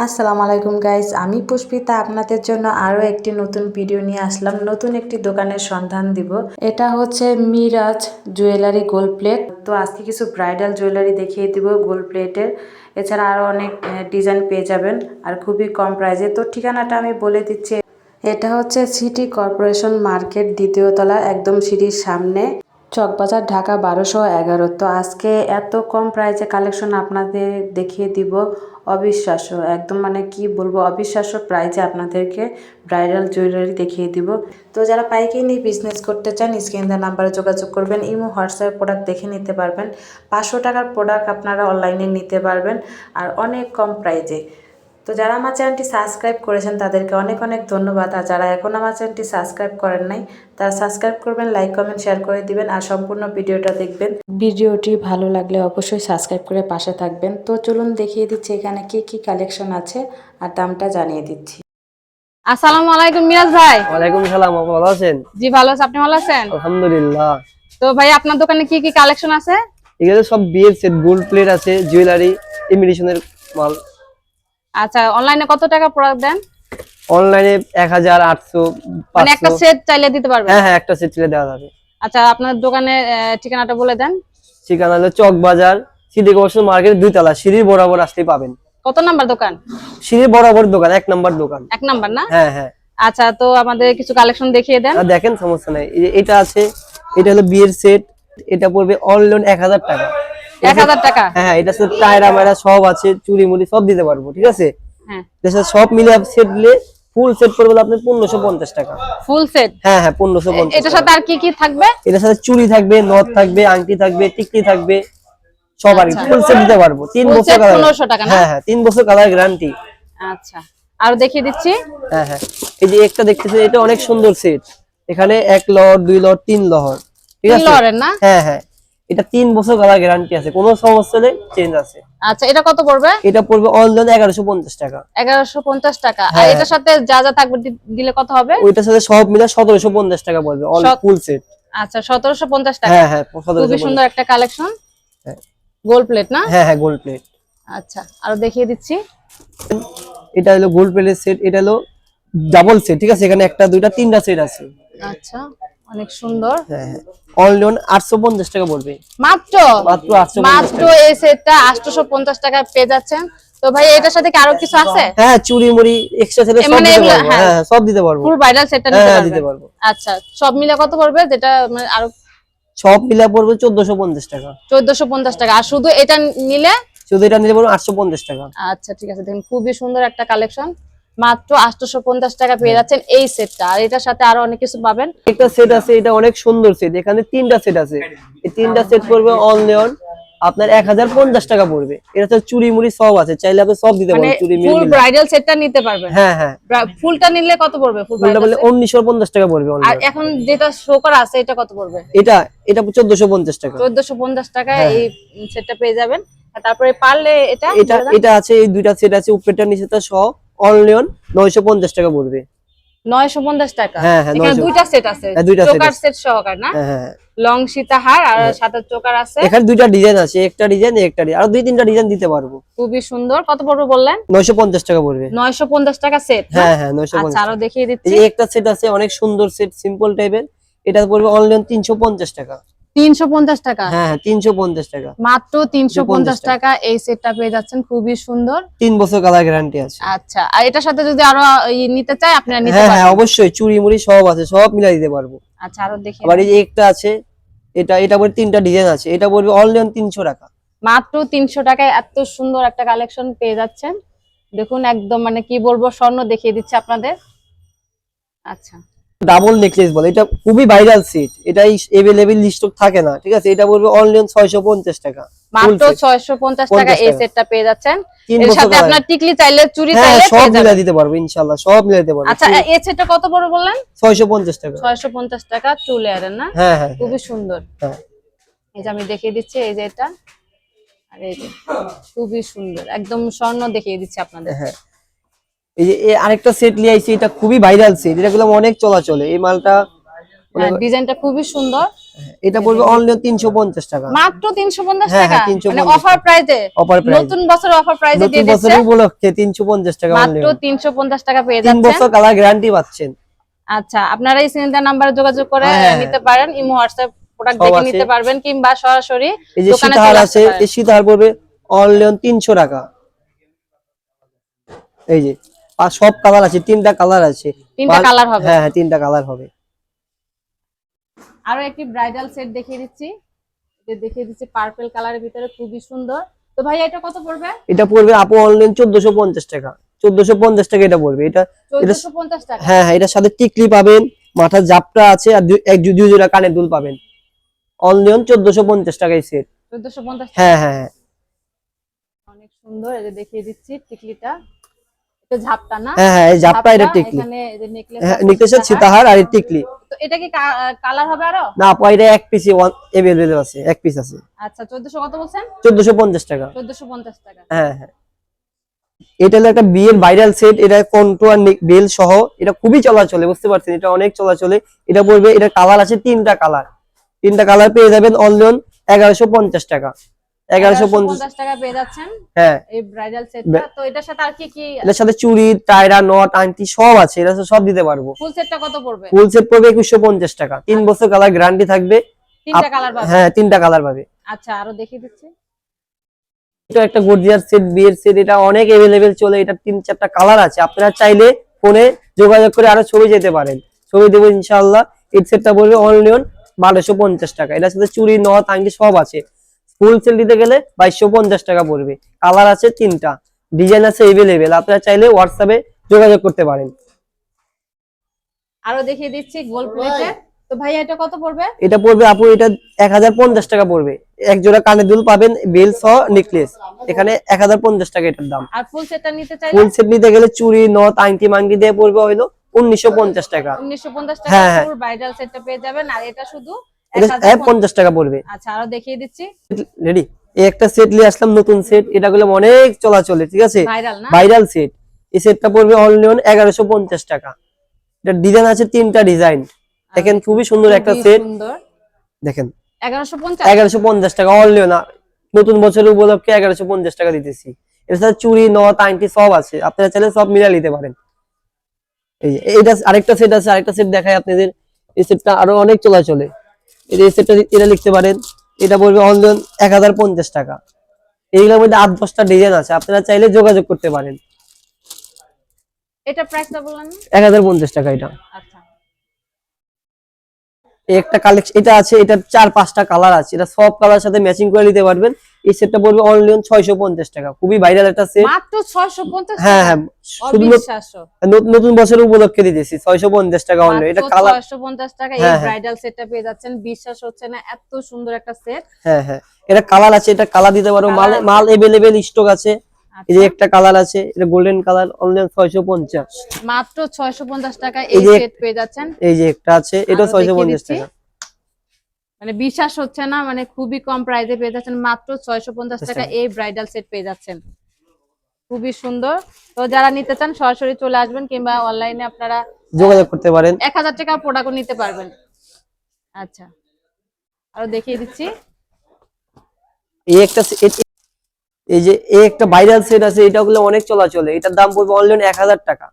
আসসালামু আলাইকুম গাইস, আমি পুষ্পিতা আপনাদের জন্য আরও একটি নতুন ভিডিও নিয়ে আসলাম। নতুন একটি দোকানের সন্ধান দিব। এটা হচ্ছে মিরাজ জুয়েলারি গোল্ড প্লেট। তো আজকে কিছু ব্রাইডাল জুয়েলারি দেখিয়ে দিব গোল্ড প্লেটের। এছাড়া আরও অনেক ডিজাইন পেয়ে যাবেন আর খুবই কম প্রাইসে। তো ঠিকানাটা আমি বলে দিচ্ছি। এটা হচ্ছে সিটি কর্পোরেশন মার্কেট, দ্বিতীয় তলা, একদম সিঁড়ির সামনে, চকবাজার, ঢাকা 1211। তো আজকে এত কম প্রাইসে কালেকশন আপনাদের দেখিয়ে দিব। অবিশ্বাস্য, একদম মানে কি বলবো, অবিশ্বাস্য প্রাইসে আপনাদেরকে ব্রাইডাল জুয়েলারি দেখিয়ে দিব। তো যারা পাইকারি নিয়ে বিজনেস করতে চান স্ক্রিন দেওয়া নাম্বারে যোগাযোগ করবেন। ইমো হোয়াটসঅ্যাপ প্রোডাক্ট দেখে নিতে পারবেন। 500 টাকার প্রোডাক্ট আপনারা অনলাইনে নিতে পারবেন আর অনেক কম প্রাইসে। তো যারা আমার চ্যানেলটি সাবস্ক্রাইব করেছেন তাদেরকে অনেক অনেক ধন্যবাদ। আর যারা এখন আমার চ্যানেলটি সাবস্ক্রাইব করেন নাই তারা সাবস্ক্রাইব করবেন, লাইক কমেন্ট শেয়ার করে দিবেন আর সম্পূর্ণ ভিডিওটা দেখবেন। ভিডিওটি ভালো লাগলে অবশ্যই সাবস্ক্রাইব করে পাশে থাকবেন। তো চলুন দেখিয়ে দিচ্ছি এখানে কি কি কালেকশন আছে আর দামটা জানিয়ে দিচ্ছি। আসসালামু আলাইকুম মিরাজ ভাই। ওয়ালাইকুম সালাম, আপনি ভালো আছেন? জি ভালো আছি, আপনি ভালো আছেন? আলহামদুলিল্লাহ। তো ভাই আপনার দোকানে কি কি কালেকশন আছে? এগুলো সব বিয়ের সেট, গোল্ড প্লেট আছে, জুয়েলারি, ইমিটেশনের মাল। আচ্ছা, অনলাইনে কত টাকা প্রোডাক্ট দেন? অনলাইনে 1800, মানে একটা 500। সেট চাইলে দিতে পারবেন? হ্যাঁ হ্যাঁ, একটা সেট চলে দেওয়া যাবে। আচ্ছা, আপনার দোকানের ঠিকানাটা বলে দেন। ঠিকানা হলো চকবাজার, সিটি কর্পোরেশন মার্কেট, 2 তলা, সিঁড়ির বরাবর আসলেই পাবেন। কত নাম্বার দোকান? সিঁড়ির বরাবর দোকান, 1 নাম্বার দোকান। 1 নাম্বার না? হ্যাঁ হ্যাঁ। আচ্ছা, তো আমাদের কিছু কালেকশন দেখিয়ে দেন। দেখেন, সমস্যা নাই। এটা আছে, এটা হলো বিয়ের সেট। এটা পড়বে অনলাইন 1000 টাকা। 1000 টাকা? হ্যাঁ, এটা সাথে টায়রা মায়রা সব আছে, চুড়ি মুড়ি সব দিতে পারবো, ঠিক আছে? হ্যাঁ, সব মিলে সেট দিলে ফুল সেট পড়বে আপনার 1550 টাকা। Full set? হ্যাঁ হ্যাঁ, 1550। এটার সাথে আর কি কি থাকবে? এটার সাথে চুড়ি থাকবে, নথ থাকবে, আংটি থাকবে, টিকলি থাকবে, সব আর ফুল সেট দিতে পারবো। 3 বছর কালার। 1500 টাকা না? হ্যাঁ হ্যাঁ, 3 বছর কালার গ্যারান্টি। আচ্ছা, আর দেখিয়ে দিচ্ছি। হ্যাঁ হ্যাঁ, এই যে একটা দেখতেছেন, এটা অনেক সুন্দর সেট। এখানে 1 লট, 2 লট, 3 লহর, ঠিক আছে? 3 লরের না? হ্যাঁ হ্যাঁ, এটা 3 বছর কালার গ্যারান্টি আছে, কোনো সমস্যা নেই, চেঞ্জ আছে। আচ্ছা, এটা কত পড়বে? এটা পড়বে অনলাইন 1150 টাকা। 1150 টাকা। আর হ্যাঁ, এটার সাথে যা যা থাকবে দিলে কত হবে? ওইটার সাথে সব মিলে 1750 টাকা পড়বে, অল ফুল সেট। আচ্ছা, 1750 টাকা। হ্যাঁ হ্যাঁ, খুবই সুন্দর একটা কালেকশন। হ্যাঁ। গোল্ড প্লেট না? হ্যাঁ হ্যাঁ, গোল্ড প্লেট। আচ্ছা, আরো দেখিয়ে দিচ্ছি। এটা হলো গোল্ড প্লেটের সেট, এটা হলো ডাবল সেট, ঠিক আছে? এখানে একটা, দুইটা, তিনটা সেট আছে। আচ্ছা, অনেক সুন্দর। হ্যাঁ হ্যাঁ, অনলাইন 850 টাকা পড়বে। মাত্র? মাত্র 850 মাত্র এই সেটটা 850 টাকায় পেয়ে যাচ্ছেন। তো ভাই এটার সাথে কি আরো কিছু আছে? হ্যাঁ, চুড়ি মুড়ি এক্সট্রা সেট সব মানে দিতে এগুলো, পারবো। হ্যাঁ, হ্যাঁ, সব দিতে পারবো। ফুল ব্রাইডাল সেটটা নিতে পারবো। আচ্ছা, সব মিলে কত পড়বে? যেটা মানে আরো সব মিলে পড়বে 1450 টাকা। 1450 টাকা। আর শুধু এটা নিলে? শুধু এটা নিলে পড়বে 850 টাকা। আচ্ছা, ঠিক আছে। দেখুন খুবই সুন্দর একটা কালেকশন, মাত্র 850 টাকা পেয়ে যাচ্ছেন এই সেটটা। আর এটার সাথে আরো অনেক কিছু পাবেন। একটা সেট আছে, এটা অনেক সুন্দর সেট। এখানে 3টা সেট আছে। এই 3টা সেট পড়বে অনলাইন আপনার 1050 টাকা পড়বে। এটা তো চুড়ি মুড়ি সব আছে, চাইলে আপনি সব দিতে পারবেন। চুড়ি মুড়ি ফুল ব্রাইডাল সেটটা নিতে পারবেন। হ্যাঁ হ্যাঁ, ফুলটা নিলে কত পড়বে? ফুলটা বলে 1950 টাকা পড়বে। আর এখন যেটা শো করা আছে এটা কত পড়বে? এটা 1450 টাকা। 1450 টাকায় এই সেটটা পেয়ে যাবেন। আর তারপরে পারলে এটা আছে, এই দুইটা সেট আছে, উপরেরটা নিচেরটা সহ অনলাইন 950 টাকা পড়বে। 950 টাকা? হ্যাঁ হ্যাঁ, এখানে দুইটা সেট আছে, চোকার সেট সহকার না? হ্যাঁ, লং সীতাহার আর সাথে চোকার আছে। এখানে দুইটা ডিজাইন আছে, একটা ডিজাইন একটা ডিজাইন, আর 2-3টা ডিজাইন দিতে পারবো। খুবই সুন্দর। কত পড়বে বললেন? 950 টাকা পড়বে। 950 টাকা সেট? হ্যাঁ হ্যাঁ, 950। আচ্ছা, আরো দেখিয়ে দিচ্ছি। এই একটা সেট আছে, অনেক সুন্দর সেট, সিম্পল টাইপের। এটা পড়বে অনলাইন 350 টাকা। 350 টাকা? হ্যাঁ হ্যাঁ, 350 টাকা। মাত্র 350 টাকা এই সেটটা পেয়ে যাচ্ছেন। খুবই সুন্দর। 3 বছর কালার গ্যারান্টি আছে। আচ্ছা, আর এটার সাথে যদি আরো নিতে চাই আপনারা নিতে হ্যাঁ পারবেন? হ্যাঁ, অবশ্যই, চুড়ি মুড়ি সব আছে, সব মিলাই দিতে পারবো। আচ্ছা, আরো দেখিয়ে আবার এই যে একটা আছে, এটা পরে 3টা ডিজাইন আছে। এটা পড়বে অনলাইন 300 টাকা। মাত্র 300 টাকায় এত সুন্দর একটা কালেকশন পেয়ে যাচ্ছেন। দেখুন একদম মানে কি বলবো, স্বর্ণ দেখিয়ে দিচ্ছে আপনাদের। আচ্ছা, ডাবল নেকলেস বলে, এটা খুবই ভাইরাল সেট। এটা अवेलेबल স্টক থাকে না, ঠিক আছে? এটা পড়বে অনলাইন 650 টাকা। মাত্র 650 টাকা এই সেটটা পেয়ে যাচ্ছেন। এর সাথে আপনার টিকলি চাইলে, চুড়ি হ্যাঁ, চাইলে সব পেয়ে মিলাই যাবেন। দিতে পারবো ইনশাআল্লাহ, সব মিলাই দিতে পারবো। আচ্ছা, এই সেটটা কত পড়বে বললেন? 650 টাকা। 650 টাকা, টু লেয়ারের না? হ্যাঁ হ্যাঁ, খুবই সুন্দর। হ্যাঁ। এই যে আমি দেখিয়ে দিচ্ছি, এই যে এটা, আর এই যে খুবই সুন্দর, একদম স্বর্ণ দেখিয়ে দিচ্ছি আপনাদের। হ্যাঁ, এই যে আরেকটা সেট লিয়ে আইছি, এটা খুবই ভাইরাল সেট। এটাগুলো অনেক চলাচলে, এই মালটা। ডিজাইনটা খুবই সুন্দর। এটা পড়বে অনলি 350 টাকা, মাত্র 350 হ্যাঁ, টাকা, হ্যাঁ, 350 মানে অফার প্রাইজে, অফার প্রাইস, নতুন বছরের অফার প্রাইজে দিয়ে নতুন দিচ্ছে। বছরের উপলক্ষে 350 টাকা অনলি, মাত্র 350 টাকা পেয়ে 3 যাচ্ছেন। বছর কালার গ্যারান্টি পাচ্ছেন। আচ্ছা, আপনারা এই সিলিন্ডার নাম্বারে যোগাযোগ করে হ্যাঁ, নিতে পারেন, ইমো হোয়াটসঅ্যাপ প্রোডাক্ট সব দেখে আছে। নিতে পারবেন, কিংবা সরাসরি এই যে দোকানে সীতাহার চলে আছে, আসতে পারেন। এই সীতাহার পড়বে অনলি 300 টাকা। এই যে আর সব কালার আছে, 3টা কালার আছে, 3টা কালার হবে। হ্যাঁ হ্যাঁ 3টা কালার হবে। আরো একটি ব্রাইডাল সেট দেখিয়ে দিচ্ছি, এটা দেখিয়ে দিচ্ছি পার্পল কালারের ভিতরে, খুবই সুন্দর। তো ভাই এটা কত পড়বে? এটা পড়বে আপু অনলি 1450 টাকা, 1450 টাকা এটা পড়বে। এটা 1450 টাকা। হ্যাঁ হ্যাঁ, এটার সাথে টিকলি পাবেন, মাথার জাপটা আছে, আর দুই জোড়া কানের দুল পাবেন। অনলি 1450 টাকায় সেট। 1450 টাকা। হ্যাঁ হ্যাঁ হ্যাঁ, অনেক সুন্দর, এই যে দেখিয়ে দিচ্ছি টিকলিটা, এটা ঝাপটা না? হ্যাঁ হ্যাঁ, এই জাপটা, এটা টিকলি, এখানে এই যে নেকলেস হ্যাঁ আছে, নেকলেসের সীতাহার আর এই টিকলি। তো এটা কি কালার হবে আরো? না আপু, এটা এক পিস अवेलेबल আছে, এক পিস আছে। আচ্ছা, 1400 কত বলছেন? 1450 টাকা। 1450 টাকা। হ্যাঁ হ্যাঁ, এটা হলো একটা বিয়ের ভাইরাল সেট, এটা কন্ট্রো আর বেল সহ, এটা খুবই চলাচলে, বুঝতে পারছেন, এটা অনেক চলাচলে। এটা পড়বে, এটা কালার আছে 3টা কালার, 3টা কালার পেয়ে যাবেন অনলি 1150 টাকা। 1150 টাকা পেয়ে যাচ্ছেন হ্যাঁ। এই ব্রাইডাল সেটটা। তো এটার সাথে আর কি কি? এটার সাথে চুড়ি, টায়রা, নট, আংটি সব আছে, এটা সব দিতে পারবো। ফুল সেটটা কত পড়বে? ফুল সেট পড়বে 2150 টাকা, 3 বছর কালার গ্যারান্টি থাকবে। 3টা কালার পাবে? হ্যাঁ 3টা কালার পাবে। আচ্ছা, আরো দেখিয়ে দিচ্ছি। এটা একটা গর্জিয়াস সেট, বিয়ের সেট, এটা অনেক अवेलेबल চলে, এটা 3-4টা কালার আছে। আপনারা চাইলে ফোনে যোগাযোগ করে আরো ছবি যেতে পারেন, ছবি দেবো ইনশাআল্লাহ। এই সেটটা পড়বে অনলি 1250 টাকা, এটার সাথে চুড়ি, নথ, আংটি সব আছে। ফুল সেট দিতে গেলে 2250 টাকা পড়বে। কালার আছে 3টা, ডিজাইন আছে अवेलेबल, আপনারা চাইলে হোয়াটসঅ্যাপে যোগাযোগ করতে পারেন। আরো দেখিয়ে দিচ্ছি গোল্ড প্লেটের। তো ভাই এটা কত পড়বে? এটা পড়বে আপু, এটা 1050 টাকা পড়বে। এক জোড়া কানের দুল পাবেন, বেল সহ নেকলেস, এখানে 1050 টাকা এটার দাম। আর ফুল সেটটা নিতে চাইলে? ফুল সেট নিতে গেলে চুড়ি, নথ, আংটি মাংটি দিয়ে পড়বে হইলো 1950 টাকা। 1950 টাকা হ্যাঁ, হ্যাঁ। পুরো ব্রাইডাল সেটটা পেয়ে যাবেন, আর এটা শুধু এটা 1050। 50 টাকা পড়বে। আচ্ছা, আরো দেখিয়ে দিচ্ছি। রেডি, এই একটা সেট নিয়ে আসলাম, নতুন সেট, এটা গুলো অনেক চলাচলে, ঠিক আছে, ভাইরাল না? Viral set. এই সেটটা পড়বে অনলি 1150 টাকা। এটা ডিজাইন আছে 3টা ডিজাইন, দেখেন খুবই সুন্দর একটা খুবই সেট, সুন্দর। দেখেন 1150। 1150 টাকা অনলি, না নতুন বছরের উপলক্ষে 1150 টাকা দিতেছি। এর সাথে চুড়ি, নথ, আংটি সব আছে, আপনারা চাইলে সব মিলা নিতে পারেন। এই যে এইটা আরেকটা সেট আছে, আরেকটা সেট দেখাই আপনাদের। এই সেটটা আরো অনেক চলাচলে, এই সেটটা এটা লিখতে পারেন, এটা পড়বে অনলি 1050 টাকা। এইগুলোর মধ্যে 8-10টা ডিজাইন আছে, আপনারা চাইলে যোগাযোগ করতে পারেন। এটা প্রাইসটা বললেন না? 1050 টাকা এটা। আচ্ছা, এই একটা কালেকশন এটা আছে, এটা 4-5টা কালার আছে, এটা সব কালার সাথে ম্যাচিং করে নিতে পারবেন। এই সেটটা পড়বে অনলি 650 টাকা, খুবই ভাইরাল একটা সেট। মাত্র 650 টাকা? হ্যাঁ হ্যাঁ, শুধু অবিশ্বাস্য। নতুন বছরের উপলক্ষে দিতেছি 650 টাকা অনলি। এটা কালার 650 টাকা এই হ্যাঁ, হ্যাঁ। ব্রাইডাল সেটটা পেয়ে যাচ্ছেন, বিশ্বাস হচ্ছে না, এত সুন্দর একটা সেট। হ্যাঁ হ্যাঁ, এটা কালার আছে, এটা কালার দিতে পারো, কালার আছে। মাল अवेलेबल স্টক আছে। এই যে আচ্ছা, একটা কালার আছে, এটা গোল্ডেন কালার, অনলি 650। মাত্র 650 টাকা এই এই যে সেট পেয়ে যাচ্ছেন। এই যে একটা আছে, এটা আরো দেখিয়ে 650 দিচ্ছি। টাকা। মানে বিশ্বাস হচ্ছে না, মানে খুবই কম প্রাইসে পেয়ে যাচ্ছেন, মাত্র 650 টাকা টাকা। এই ব্রাইডাল সেট পেয়ে যাচ্ছেন, খুবই সুন্দর। তো যারা নিতে চান সরাসরি চলে আসবেন, কিংবা অনলাইনে আপনারা যোগাযোগ করতে পারেন। 1000 টাকা প্রোডাক্টও নিতে পারবেন। আচ্ছা, আরো দেখিয়ে দিচ্ছি। এই একটা এই যে এই একটা ভাইরাল সেট আছে, এটা গুলো অনেক চলাচলে, এটার দাম পড়বে অনলি 1000 টাকা।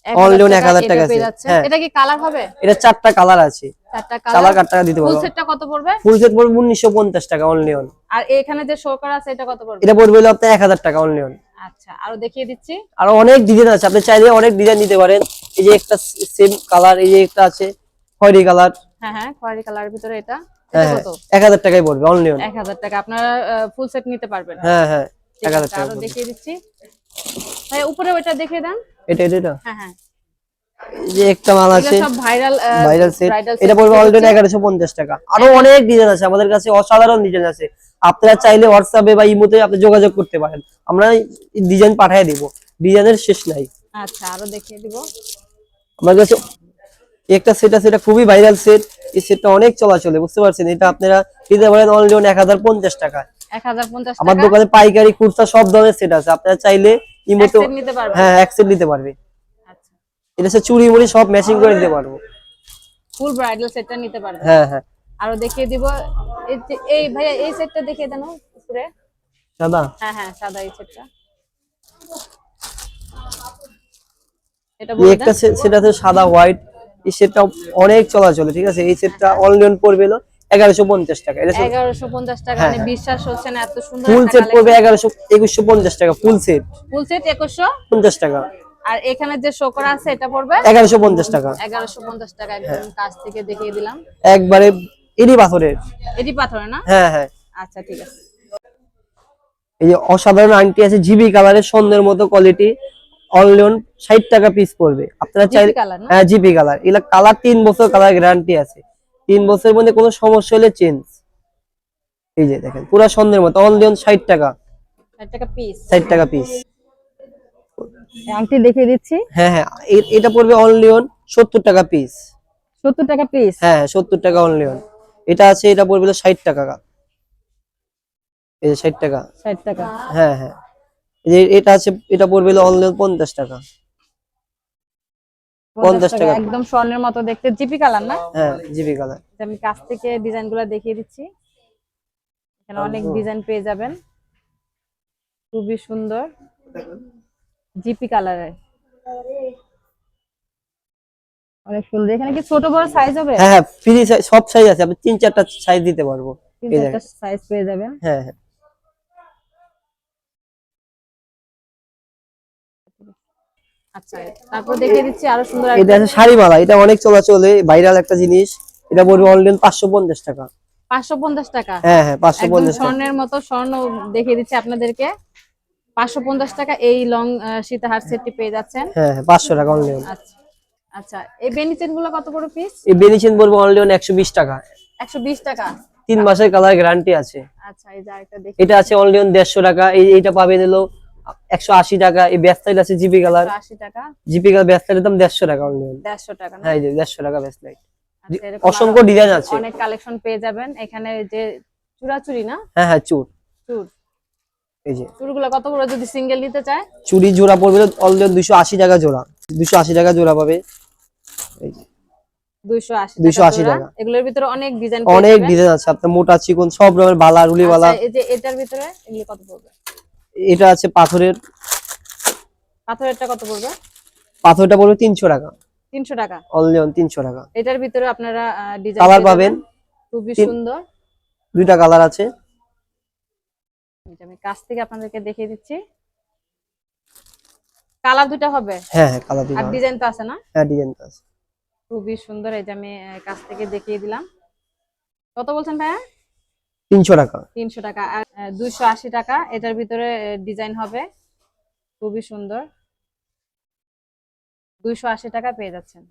1000 অনলি টাকা 1000 এটা টাকা পেয়ে আছে। যাচ্ছেন। হ্যাঁ, এটা কি কালার হবে? এটা 4টা কালার আছে, 4টা কালার কালার। 8 টাকা দিতে ফুল পারবো। সেটটা কত পড়বে? ফুল সেট পড়বে 1950 টাকা অনলি। আর এখানে যে শো করা আছে এটা কত পড়বে? এটা পড়বে হলো আপনার 1000 টাকা অনলি। আচ্ছা, আরো দেখিয়ে দিচ্ছি। আরো অনেক ডিজাইন আছে, আপনি চাইলে অনেক ডিজাইন নিতে পারেন। এই যে একটা সেম কালার, এই যে একটা আছে খয়েরি কালার, হ্যাঁ হ্যাঁ, খয়েরি কালারের ভিতরে এটা হ্যাঁ কত? 1000 টাকায় পড়বে অনলি। 1000 টাকা আপনারা ফুল সেট নিতে পারবেন। হ্যাঁ হ্যাঁ, ঠিক 1000 আছে, টাকা আরো পড়বে। দেখিয়ে দিচ্ছি। ভাই উপরে ওটা দেখিয়ে দেন। এটা এটা হ্যাঁ হ্যাঁ, এই যে একটা মাল এগুলো আছে সব ভাইরাল ভাইরাল সেট, ব্রাইডাল এটা পড়বে অনলি 1150 টাকা। আরো অনেক ডিজাইন আছে আমাদের কাছে, অসাধারণ ডিজাইন আছে। আপনারা চাইলে হোয়াটসঅ্যাপে বা ইমোতে আপনি যোগাযোগ করতে পারেন, আমরা ডিজাইন পাঠিয়ে দিব, ডিজাইনের শেষ নাই। আচ্ছা, আরো দেখিয়ে দিব। আমার কাছে একটা সেট আছে, এটা খুবই ভাইরাল সেট, এই সেটটা অনেক চলাচলে, বুঝতে পারছেন। এটা আপনারা নিতে পারেন অনলি 1050 টাকা। 1050 আমার টাকা দোকানে পাইকারি, খুচরা সব ধরনের সেট আছে, আপনারা চাইলে ইমোতে এক সেট নিতে পারবেন। হ্যাঁ এক সেট নিতে পারবে। আচ্ছা, এটা হচ্ছে চুড়ি মুড়ি সব ম্যাচিং করে দিতে পারবো। ফুল ব্রাইডাল সেটটা নিতে পারবেন। হ্যাঁ হ্যাঁ, আরো দেখিয়ে দিব। এই ভাইয়া এই সেটটা দেখিয়ে দেন উপরে। সাদা হ্যাঁ হ্যাঁ, সাদা এই সেটটা, এটা এই বলে একটা দেন। সেটা হচ্ছে সাদা হোয়াইট, এই সেটটা অনেক চলাচলে, ঠিক আছে। এই সেটটা হ্যাঁ। অনলি পড়বে হলো 1150 টাকা। এটা 1150 টাকা, হ্যাঁ মানে হ্যাঁ, বিশ্বাস হচ্ছে না, এত সুন্দর ফুল একটা সেট পড়বে কালেকশন। 2150 টাকা, ফুল সেট ফুল সেট 2150। 50 টাকা, আর এখানে যে শো করা আছে এটা পড়বে 1150 টাকা। 1150 টাকা। একদম কাছ থেকে দেখিয়ে দিলাম। একবারে ইডি পাথরের। এটি পাথরে না? হ্যাঁ হ্যাঁ, আচ্ছা ঠিক আছে। এই যে অসাধারণ আংটি আছে জিবি কালারের, স্বর্ণের মতো কোয়ালিটি, অনলি 60 টাকা পিস পড়বে। আপনারা চাইলে, জিপি কালার না? হ্যাঁ জিবি কালার, এগুলা কালার 3 বছর কালার গ্যারান্টি আছে, 3 বছরের মধ্যে কোনো সমস্যা হলে চেঞ্জ। এই যে দেখেন পুরো স্বর্ণের মতো, অনলি 60 টাকা, 60 টাকা পিস। 60 টাকা পিস। আংটি দেখিয়ে দিচ্ছি। হ্যাঁ হ্যাঁ, এটা পড়বে অনলি 70 টাকা পিস। 70 টাকা পিস। হ্যাঁ 70 টাকা অনলি। এটা আছে, এটা পড়বে 60 টাকা। এই যে 60 টাকা। 60 টাকা। হ্যাঁ হ্যাঁ, এই যে এটা আছে, এটা পড়বে অনলি 50 টাকা। 50 টাকা। একদম স্বর্ণের মতো দেখতে, জিপি কালার না? হ্যাঁ জিবি কালার। আমি কাছ থেকে ডিজাইনগুলো দেখিয়ে দিচ্ছি। এখানে অনেক ডিজাইন পেয়ে যাবেন, খুবই সুন্দর জিপি কালারের, অনেক সুন্দর। এখানে কি ছোট বড় সাইজ হবে? হ্যাঁ হ্যাঁ, ফ্রি সাইজ, সব সাইজ আছে, আপনি 3-4টা সাইজ দিতে পারবো। তিন এই চারটা দেখেন। সাইজ পেয়ে যাবেন। হ্যাঁ হ্যাঁ, আচ্ছা, তারপর দেখিয়ে দিচ্ছি আরো সুন্দর এটা আছে শাড়িমালা, এটা অনেক চলাচলে, ভাইরাল একটা জিনিস। এটা পড়বে অনলি 550 টাকা। 550 টাকা। হ্যাঁ হ্যাঁ, একদম 550 টাকা। স্বর্ণের মতো, স্বর্ণ দেখিয়ে দিচ্ছি আপনাদেরকে। 550 টাকা এই লং সীতাহার সেটটি পেয়ে যাচ্ছেন। হ্যাঁ হ্যাঁ, 500 টাকা অনলি। আচ্ছা আচ্ছা, এই বেনি চেন গুলো কত করে পিস? এই বেনিচেন পড়বে অনলি 120 টাকা, 120 টাকা। 3 মাসের কালার গ্যারান্টি আছে। আচ্ছা, এই যে আরেকটা দেখি, এটা আছে অনলি 150 টাকা। এইটা পাবেন হলো 180 টাকা। এই ব্যাসলাইট আছে জিবি কালার, 180 টাকা। জিবি কালার ব্যাসলাইটের দাম 150 টাকা অনলি। 150 টাকা না? হ্যাঁ, এই যে 150 টাকা ব্যাসলাইট। আচ্ছা, এরকম অসংখ্য আরো ডিজাইন আছে। অনেক কালেকশন পেয়ে যাবেন এখানে। যে চূড়াচুরি না? হ্যাঁ হ্যাঁ, চুর, চুর, এই যে চুরগুলো কত করে যদি সিঙ্গেল নিতে চায়? চুরি জোড়া পড়বে অনলি 280 টাকা জোড়া, 280 টাকা জোড়া পাবে। এই যে 280 280 টাকা। টাকা। এগুলোর ভিতরে অনেক ডিজাইন অনেক ডিজাইন আছে, আপনার মোটা চিকন সব রকমের বালা, রুলি বালা। আচ্ছা, এই যে এটার ভিতরে এগুলো কত পড়বে? এটা আছে পাথরের, পাথরেরটা কত পড়বে? পাথরটা পড়বে 300 টাকা 300 টাকা। অনলি 300 টাকা। এটার ভিতরে আপনারা ডিজাইন কালার পাবেন, খুবই সুন্দর। 2টা কালার আছে। এটা আমি কাছ থেকে আপনাদেরকে দেখিয়ে দিচ্ছি। কালার দুটো হবে? হ্যাঁ হ্যাঁ, কালার আর দুটো। ডিজাইন তো আছে না? হ্যাঁ, ডিজাইন আছে। খুবই সুন্দর। এই যে আমি কাছ থেকে দেখিয়ে দিলাম। কত বলছেন ভাইয়া? 300 টাকা। 300 টাকা। আর 280 টাকা। এটার ভিতরে ডিজাইন হবে, খুবই সুন্দর। 280 টাকা পেয়ে যাচ্ছেন।